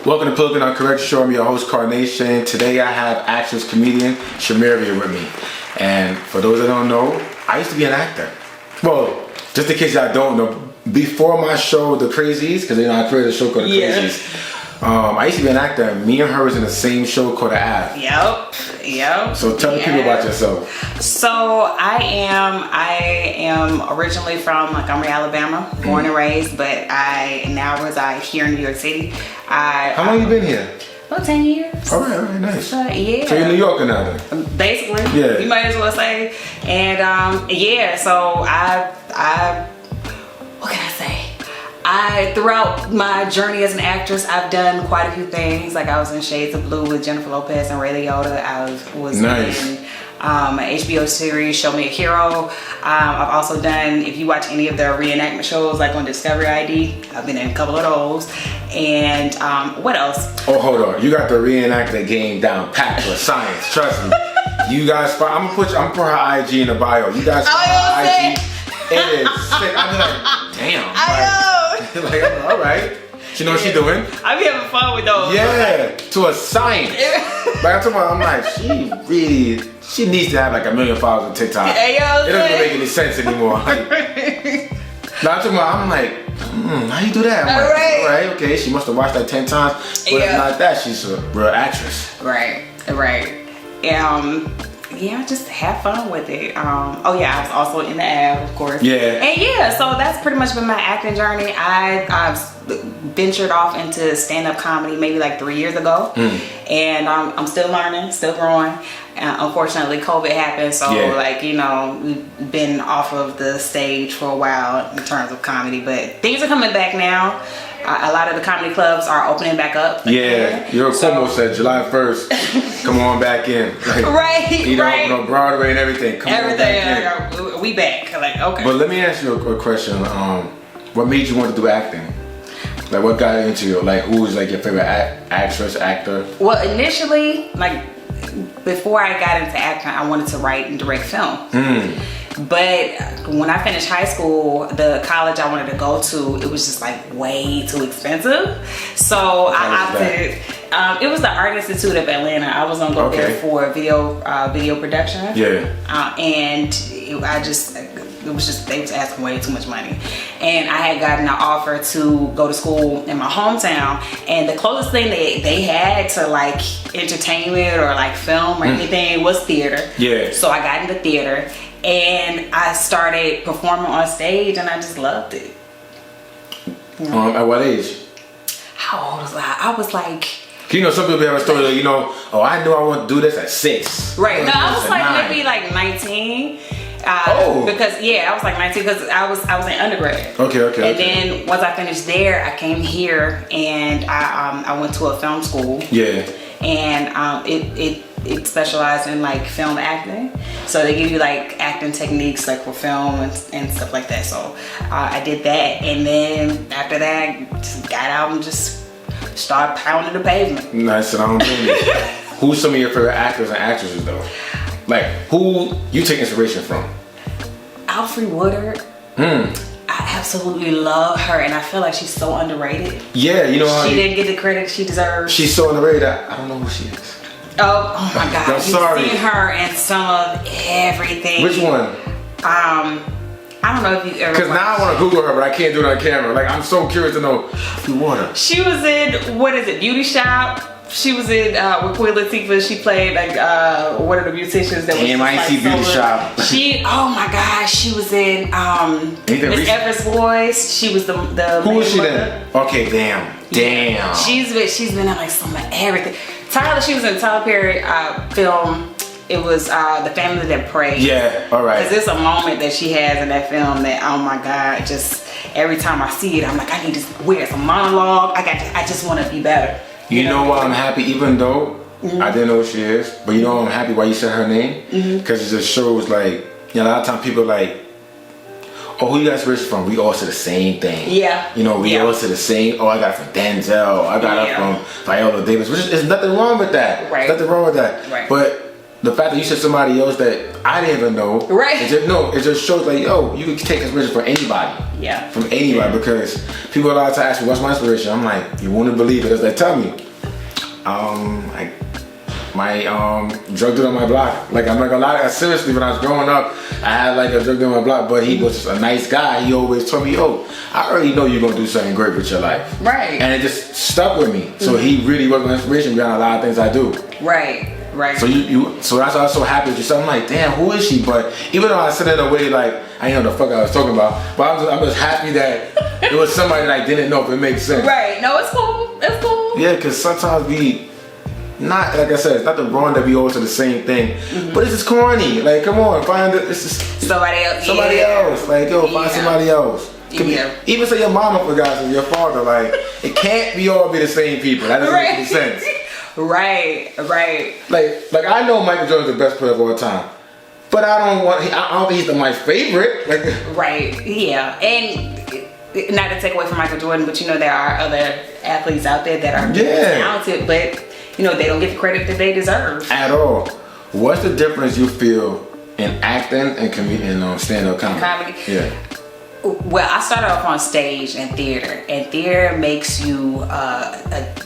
Welcome to Politically Correct Show. I'm your host, Carnation. Today I have actress comedian Shumerria with me. And for those that don't know, I used to be an actor. Well, just in case y'all don't know, before my show, The Crazies, because I created a show called The Crazies. I used to be an actor. Me and her was in the same show called The Av. Yep. So tell the people about yourself. So I am originally from Montgomery, Alabama, born and raised, but I now reside here in New York City. How long you been here? About 10 years. All right, nice. Yeah. So you're New Yorker now then? Basically. Yeah. You might as well say. And so I what can I say? Throughout my journey as an actress, I've done quite a few things. Like I was in Shades of Blue with Jennifer Lopez and Ray Liotta. I was nice. in an HBO series, Show Me a Hero. I've also done, if you watch any of their reenactment shows, like on Discovery ID, I've been in a couple of those. And what else? Oh, hold on. You got the reenactment game down packed with science. Trust me. You guys, I'm gonna put her IG in the bio. You guys follow her IG. It is sick. I'm like, damn. I know. Like, all right. She know what she doing. I be having fun with those. Yeah, to a science. Like I'm talking about, I'm like, she needs to have like 1 million followers on TikTok. Hey, yo, it doesn't make any sense anymore. Now I'm talking about, I'm like, how you do that? I'm like, all right, okay. She must have watched that 10 times. But it's not that, she's a real actress. Right. Just have fun with it. I was also in the Av, of course. Yeah. And so that's pretty much been my acting journey. I've ventured off into stand-up comedy maybe like 3 years ago. And I'm still learning, still growing. Unfortunately, COVID happened, so we've been off of the stage for a while in terms of comedy, but things are coming back now. A lot of the comedy clubs are opening back up. Yeah, your Cuomo said July 1st, come on back in. Like, right. On Broadway and everything. Come on back in. We back. Like, okay. But let me ask you a question. What made you want to do acting? Like, what got into you? Like, who was like your favorite actress, actor? Well, initially, before I got into acting, I wanted to write and direct film. But when I finished high school, the college I wanted to go to, it was just like way too expensive. So I opted. It was the Art Institute of Atlanta. I was gonna go there for video production. Yeah. And they was asking way too much money. And I had gotten an offer to go to school in my hometown. And the closest thing they had to like entertainment or like film or anything was theater. Yeah. So I got into theater and I started performing on stage and I just loved it. At what age? How old was I? I was like... some people have a story like, I knew I wanted to do this at 6. Right. No, I was like maybe like 19. Because I was like 19 because I was in undergrad. Okay. And then once I finished there, I came here and I went to a film school. Yeah. And it specialized in like film acting. So they give you like acting techniques like for film and stuff like that. So I did that, and then after that, just got out and just started pounding the pavement. Nice, and I don't blame you. Who's some of your favorite actors and actresses though? Like, who you take inspiration from? Alfre Woodard. I absolutely love her, and I feel like she's so underrated. Yeah, she didn't get the credit she deserves. She's so underrated. I don't know who she is. Oh my God! I'm sorry. You've seen her in some of everything. Which one? I don't know if you ever. Because now I want to Google her, but I can't do it on camera. Like, I'm so curious to know who Water. She was in Beauty Shop. She was in with Queen Latifah. She played like one of the musicians that was I see Beauty Shop. Oh my gosh, she was in Miss Everett's Voice. She was the who was she then? Okay, damn. She's been in like some of everything. She was in Tyler Perry film. It was The Family That Prayed. Yeah, all right. Because there's a moment that she has in that film that, oh my God, just every time I see it, I'm like, I need to wear some monologue. I just want to be better. You know why I'm happy, even though I didn't know who she is, but I'm happy why you said her name? Because it just shows like, a lot of times people like, oh, who you guys rich from? We all say the same thing. Yeah. We all say the same, I got it from Denzel, I got it from Viola Davis, which is nothing wrong with that. Right. Nothing wrong with that. Right. But the fact that you said somebody else that I didn't even know, right? It just shows like, yo, you can take inspiration from anybody. Yeah. From anybody, because people a lot of times ask me, what's my inspiration? I'm like, you wouldn't believe it. As they tell me, my drug dealer on my block. Like, I'm not gonna lie, seriously, when I was growing up, I had like a drug dealer on my block, but he was a nice guy. He always told me, yo, I already know you're gonna do something great with your life. Right. And it just stuck with me. So he really was my inspiration behind a lot of things I do. Right. Right. So so that's why I was so happy with you. So I'm like, damn, who is she? But even though I said it in a way like I didn't know the fuck I was talking about, but I'm just happy that it was somebody that I didn't know, if it makes sense. Right. No, it's cool. It's cool. Yeah, because sometimes we, not like I said, it's not the wrong that we always do the same thing, but it's just corny. Like, come on, find it. It's just somebody else. Somebody else. Like, yo, find somebody else. Even say your mama forgot, your father. Like, it can't all be the same people. That doesn't make any sense. Right. Like I know Michael Jordan's the best player of all time, but I don't think he's my favorite. Like, right, yeah, and not to take away from Michael Jordan, but there are other athletes out there that are talented, but they don't get the credit that they deserve at all. What's the difference you feel in acting and stand-up comedy? Yeah. Well, I started off on stage and theater makes you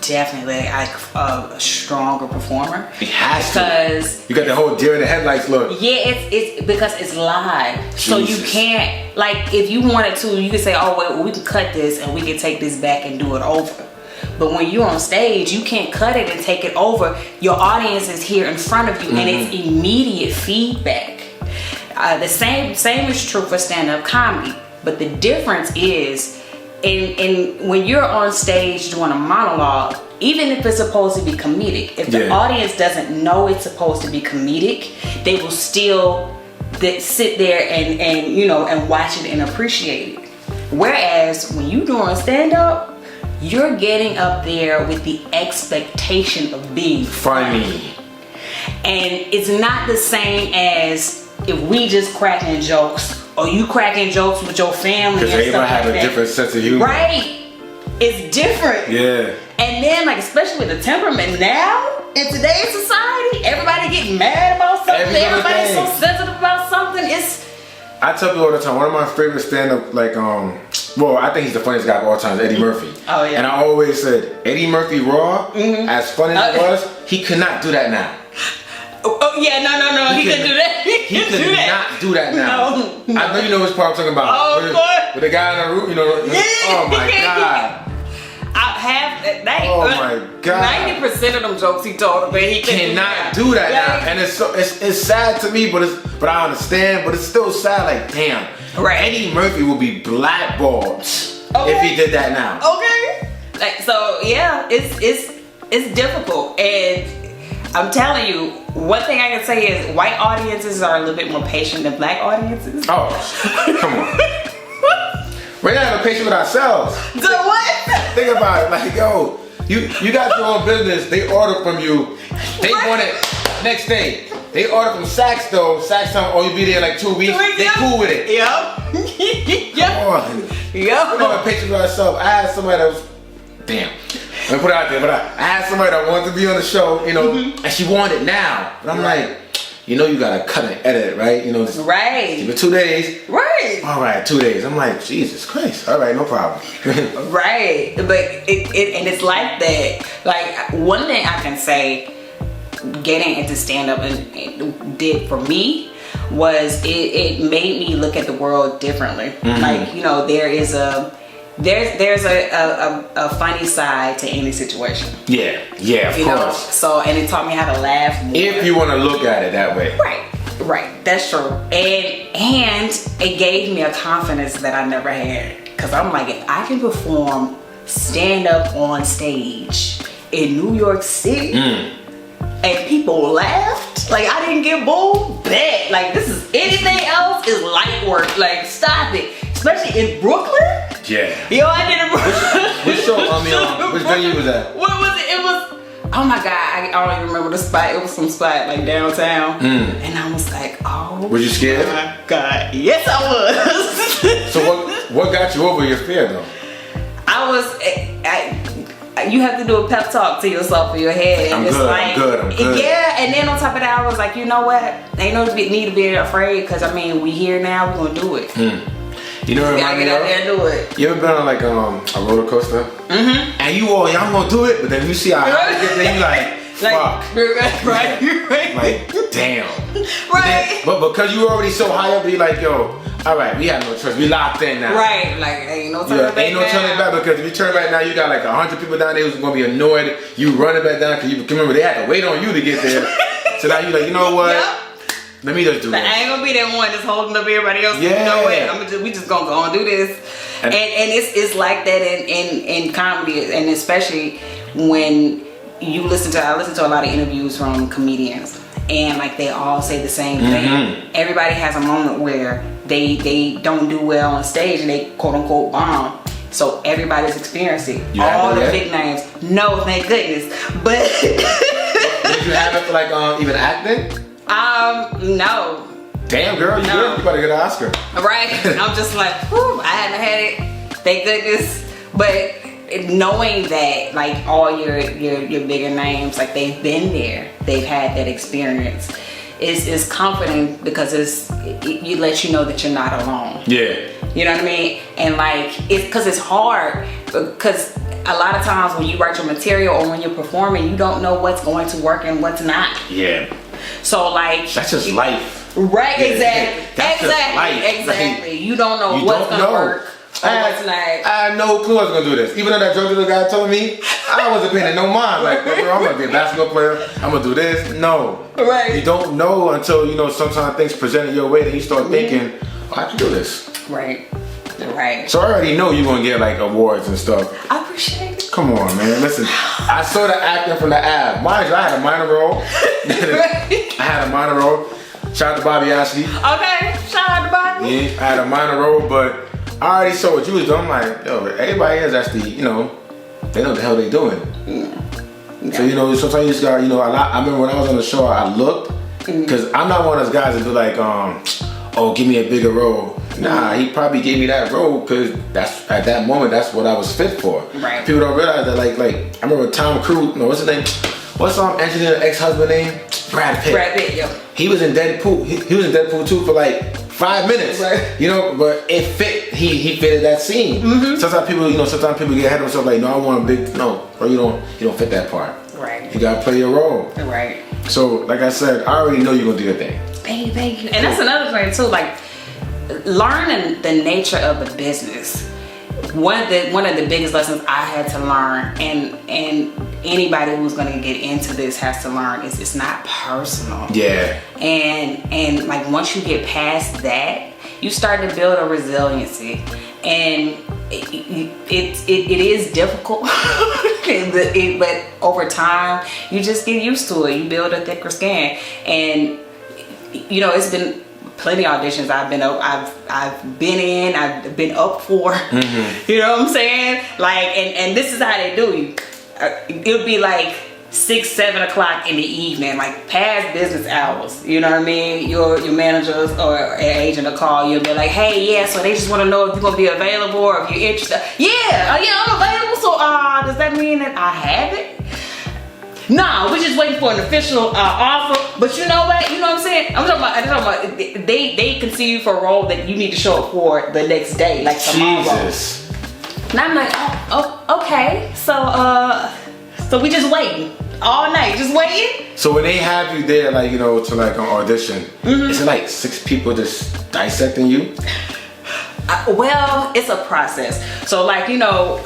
definitely like a stronger performer. It has because you got the whole deer in the headlights look. Yeah, it's because it's live, so you can't, like, if you wanted to, you could say, oh wait, we can cut this and we can take this back and do it over. But when you're on stage, you can't cut it and take it over. Your audience is here in front of you, and it's immediate feedback. The same is true for stand-up comedy. But the difference is, in when you're on stage doing a monologue, even if it's supposed to be comedic, if the audience doesn't know it's supposed to be comedic, they will still sit there and watch it and appreciate it. Whereas when you're doing stand-up, you're getting up there with the expectation of being funny. And it's not the same as if we just cracking jokes, or you cracking jokes with your family. Because everybody have a different sense of humor. Right. It's different. Yeah. And then, like, especially with the temperament now, in today's society, everybody getting mad about something. Everybody's so sensitive about something. I tell people all the time, one of my favorite stand-up, I think he's the funniest guy of all time, is Eddie Murphy. Oh, yeah. And I always said, Eddie Murphy raw, as funny as it was, he could not do that now. Oh yeah, no, he couldn't do that. He could not do that now. No. I know you know which part I'm talking about. Oh, boy. With the guy on the roof, oh my God. I have that. Oh my God. 90% of them jokes he told, but he cannot do that now. And it's sad to me, but I understand, but it's still sad. Like, damn, Eddie Murphy will be blackballed if he did that now. Okay. Like, so yeah, it's difficult, and I'm telling you, one thing I can say is white audiences are a little bit more patient than black audiences. Oh, come on. We're not even patient with ourselves. So what? Think about it. Like, yo, you got your own business. They order from you. They want it next day. They order from Saks though. Saks time, oh, you be there like 2 weeks. They cool with it. Yep. Come on. Yep. We're not even patient with ourselves. I had somebody that was, damn. Let me put it out there, but I had somebody that wanted to be on the show, and she wanted it now. But I'm like, you gotta cut and edit it, right? Right. Give it 2 days. Right. All right, 2 days. I'm like, Jesus Christ. All right, no problem. Right. But it's like that. Like, one thing I can say, getting into stand-up and did for me was it made me look at the world differently. Like, there's a funny side to any situation. Yeah, of course. So, and it taught me how to laugh more. If you want to look at it that way. Right. That's true. And it gave me a confidence that I never had. Because I'm like, if I can perform stand up on stage in New York City and people laughed, like I didn't get booed, bet. Like, this is anything else is light work. Like, stop it. Especially in Brooklyn. Yeah. Yo, I did it. Which show? Which venue was that? What was it? It was, oh my God, I don't even remember the spot. It was some spot like downtown. And I was like, oh. Were you scared? My God. Yes, I was. So what got you over your fear though? you have to do a pep talk to yourself in your head. And I'm good. Yeah, and then on top of that, I was like, you know what? Ain't no need to be afraid, because I mean, we here now, we're gonna do it. You know what? You gotta get out there and do it. You ever been on like a roller coaster? And y'all gonna do it, but then you see how high you get there, you like, fuck. Right. Like, damn. Right. But because you already so high up, you like, yo, all right, we have no choice. We locked in now. Right. Like, ain't no turning back. Ain't no turning back, because if you turn back now, you got like 100 people down there who's gonna be annoyed. You running back down because you remember they had to wait on you to get there. So now you like, you know what? Yep. Let me just do this. I ain't gonna be that one that's holding up everybody else. Yeah. You know what? We just gonna go and do this. And it's like that in comedy, and especially when I listen to a lot of interviews from comedians, and like they all say the same thing. Everybody has a moment where they don't do well on stage and they quote unquote bomb. So everybody's experiencing all the big names. No, thank goodness. But did you have it for like even acting? No. Damn, girl, you good? You better get an Oscar. Right. I'm just like, whew, I haven't had it. Thank goodness. But knowing that, like, all your bigger names, like, they've been there, they've had that experience, is comforting, because it lets you know that you're not alone. Yeah. You know what I mean? And like, it's hard, because a lot of times when you write your material or when you're performing, you don't know what's going to work and what's not. Yeah. So like, that's just life. Right, yeah, exactly. That's just life. Exactly. Like, you don't know what's gonna work. I had no clue I was gonna do this. Even though that drug dealer guy told me, I wasn't paying no mind. Like, bro, I'm gonna be a basketball player. I'm gonna do this. No. Right. You don't know until, you know, sometimes things presented your way, then you start thinking, oh, I can do this. Right. Right. So I already know you're gonna get like awards and stuff. I appreciate it. Come on, man. Listen, I saw the acting from the ad. Mind you, I had a minor role. I had a minor role. Shout out to Bobby Ashley. Okay, shout out to Bobby. Yeah, I had a minor role, but I already saw what you was doing. I'm like, yo, everybody is actually, you know, they know what the hell they doing. Yeah. So, you know, sometimes you just got, you know, I remember when I was on the show, I looked, because I'm not one of those guys that do like, oh, give me a bigger role. Nah, he probably gave me that role because that's, at that moment, that's what I was fit for. Right. People don't realize that, like I remember Tom Cruise, no, what's his name? What's Angelina's ex-husband name? Brad Pitt. Brad Pitt, yeah. He was in Deadpool. He was in Deadpool 2 for like 5 minutes. Right. You know, but it fit. He fitted that scene. Sometimes people, you know, get ahead of themselves like, no, I want a big, no, bro, you don't fit that part. Right. You gotta play your role. Right. So, like I said, I already know you're gonna do your thing. Thank you. And that's another thing too, like learning the nature of the business. One of the biggest lessons I had to learn, and anybody who's gonna get into this has to learn, is it's not personal. Yeah. And like once you get past that, you start to build a resiliency, and it is difficult, but over time you just get used to it. You build a thicker skin, and you know it's been plenty of auditions I've been in, I've been up for. You know what I'm saying? Like, and this is how they do you. It'll be like 6-7 o'clock in the evening, like past business hours. You know what I mean? Your managers or an agent will call you and be like, hey, yeah, so they just want to know if you're gonna be available or if you're interested. Yeah, I'm available. So does that mean that I have it? Nah, we're just waiting for an official offer. But you know what? You know what I'm saying? I'm talking about they can see you for a role that you need to show up for the next day, like tomorrow. Jesus. And I'm like, oh, okay. So we just waiting all night, just waiting. So when they have you there, like, you know, to like an audition, is it like 6 people just dissecting you? Well, it's a process. So like, you know,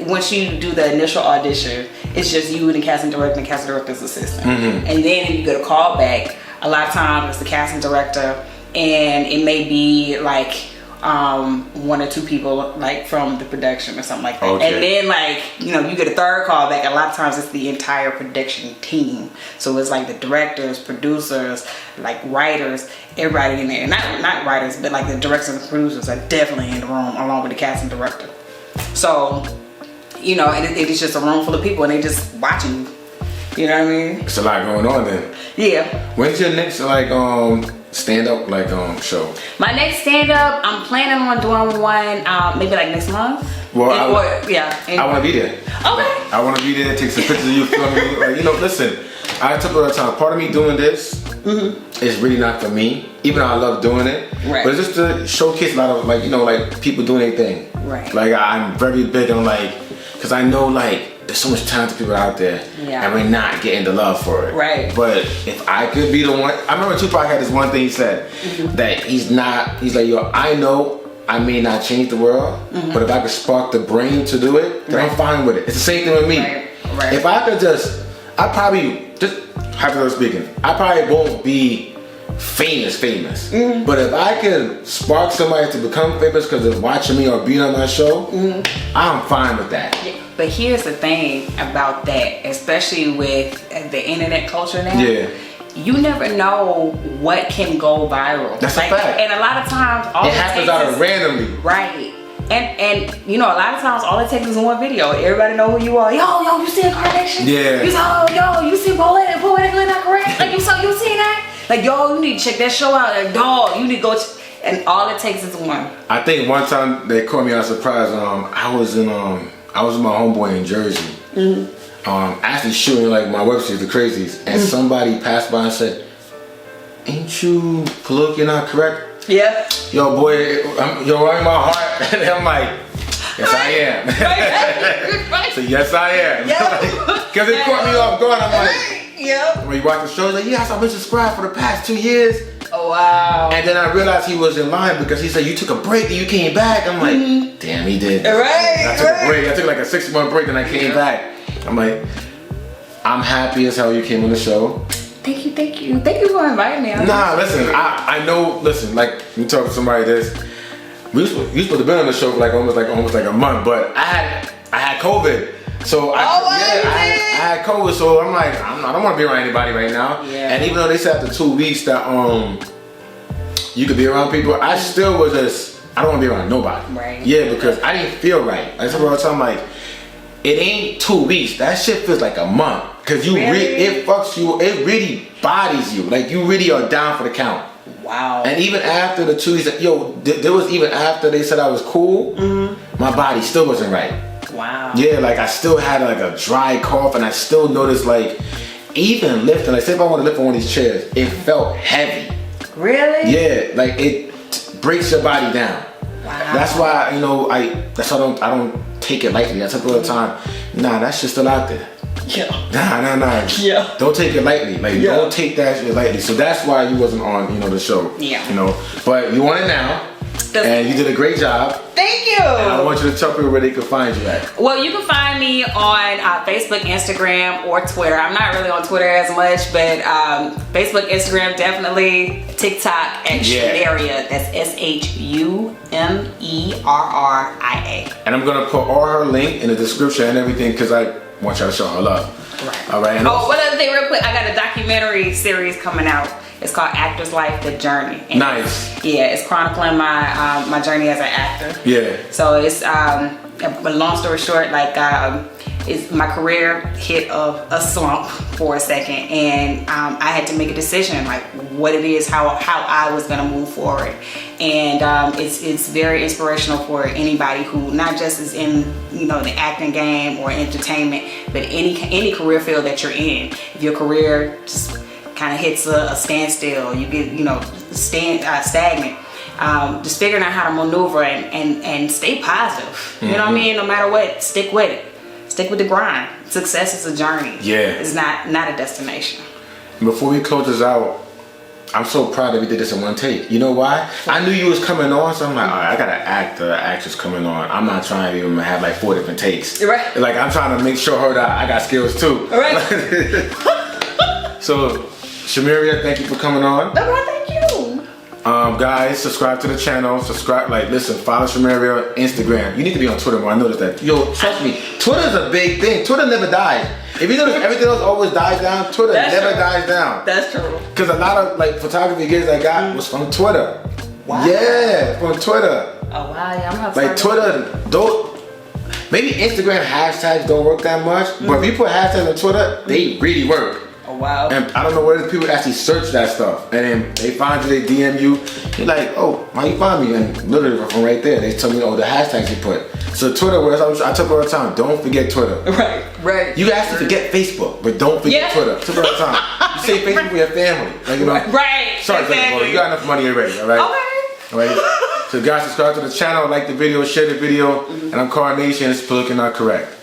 once you do the initial audition, it's just you and the casting director and casting director's assistant. And then if you get a call back, a lot of times it's the casting director, and it may be like 1 or 2 people like from the production or something like that. Okay. And then like, you know, you get a third call back. A lot of times it's the entire production team. So it's like the directors, producers, like writers, everybody in there. Not writers, but like the directors and the producers are definitely in the room along with the casting director. So, you know, and it's just a room full of people and they just watching you. You know what I mean? It's a lot going on then. Yeah. When's your next like stage stand-up show? My next stand-up, I'm planning on doing one maybe like next month. Well, I want to be there. Okay. I want to be there. Take some pictures of you filming. Like, listen. I took all the time. Part of me doing this is really not for me, even though I love doing it. Right. But it's just to showcase a lot of people doing their thing. Right. Like I'm very big on because I know there's so much talented people out there, and we're not getting the love for it. Right. But if I could be the one, I remember Tupac had this one thing he said that he's like, yo, I know I may not change the world, but if I could spark the brain to do it, then I'm fine with it. It's the same thing with me. Right. If I could I probably, just hypothetically speaking, I probably won't be famous. But if I could spark somebody to become famous because of watching me or being on my show, I'm fine with that. Yeah. But here's the thing about that, especially with the internet culture now. Yeah. You never know what can go viral. That's a fact. And a lot of times, it happens out of randomly. Right. And a lot of times all it takes is one video. Everybody know who you are. Yo, you see Incarnation? Yeah. You see Poetically Not Correct? Like you see that? Like, yo, you need to check that show out. Like, dog, you need to go. And all it takes is one. I think one time they caught me on surprise. I was with my homeboy in Jersey. Actually shooting my web series, The Crazies, and somebody passed by and said, "Ain't you politically not correct?" Yeah. Yo, boy, you're in my heart. And I'm like, yes, I am. Right. So yes, I am. Because it caught me off guard. I'm like, when you watch the show, like, yes, I've been subscribed for the past 2 years. Oh, wow. And then I realized he was in line because he said, you took a break and you came back. I'm like, damn, he did. Right. I took a break. I took like a 6-month break and I came back. I'm like, I'm happy as hell you came on the show. Thank you for inviting me. Nah, listen, I know, let me talk to somebody this. You supposed to be on the show for almost like a month, but I had COVID. So I had COVID, so I'm like, I don't want to be around anybody right now. Yeah. And even though they said after 2 weeks that you could be around people, I still was I don't want to be around nobody. Right. Yeah, because I didn't feel right. I said all the time, it ain't 2 weeks. That shit feels like a month. Cause it fucks you. It really bodies you. Like you really are down for the count. Wow. And even after the 2 weeks, there was even after they said I was cool, my body still wasn't right. Wow. Yeah, I still had a dry cough, and I still noticed even lifting. Say if I want to lift on one of these chairs, it felt heavy. Really? Yeah, it breaks your body down. Wow. That's why I don't take it lightly. I tell people all the time, nah, that shit's still out there. Yeah. Nah. Yeah. Don't take it lightly. Don't take that shit lightly. So that's why you wasn't on, the show. Yeah. But you on it now. And you did a great job. Thank you. And I want you to tell people where they can find you at. Well, you can find me on Facebook, Instagram, or Twitter. I'm not really on Twitter as much, but Facebook, Instagram, definitely. TikTok at Shumerria. That's SHUMERRIA. And I'm gonna put all her link in the description and everything because I want y'all to show her love. Right. All right. And one other thing, real quick. I got a documentary series coming out. It's called Actor's Life: The Journey. And nice. It's chronicling my journey as an actor. Yeah. So it's a long story short, my career hit a slump for a second, and I had to make a decision what it is, how I was gonna move forward, and it's very inspirational for anybody who not just is in the acting game or entertainment, but any career field that you're in. If your career just kind of hits a standstill, you get stagnant. Just figuring out how to maneuver and stay positive. You know what I mean? No matter what, stick with it. Stick with the grind. Success is a journey. Yeah. It's not a destination. Before we close this out, I'm so proud that we did this in one take. You know why? I knew you was coming on, so I'm like, all right, I got an actress coming on. I'm not trying to even have 4 different takes. Right. I'm trying to make sure that I got skills too. All right. So, Shumerria, thank you for coming on. No, thank you. Guys, subscribe to the channel. Follow Shumerria on Instagram. You need to be on Twitter more. I noticed that. Yo, trust me, Twitter's a big thing. Twitter never dies. If you notice, everything else always dies down. Twitter never dies down. That's true. Because a lot of photography gigs I got was from Twitter. Wow. Yeah, from Twitter. Oh wow, yeah, I'm gonna have Twitter. Maybe Instagram hashtags don't work that much, but if you put hashtags on Twitter, they really work. Oh wow. And I don't know where people actually search that stuff. And then they find you, they DM you. You're like, oh, how you find me? And literally from right there, they tell me, oh, the hashtags you put. So Twitter, where I tell people all the time, don't forget Twitter. Right. You actually forget Facebook, but don't forget Twitter. I tell people all the time. You say Facebook for your family. Like, you know. Right. Sorry, exactly. You got enough money already, all right? Okay. All right. So guys, subscribe to the channel, like the video, share the video. And I'm Carnation. It's politically not correct.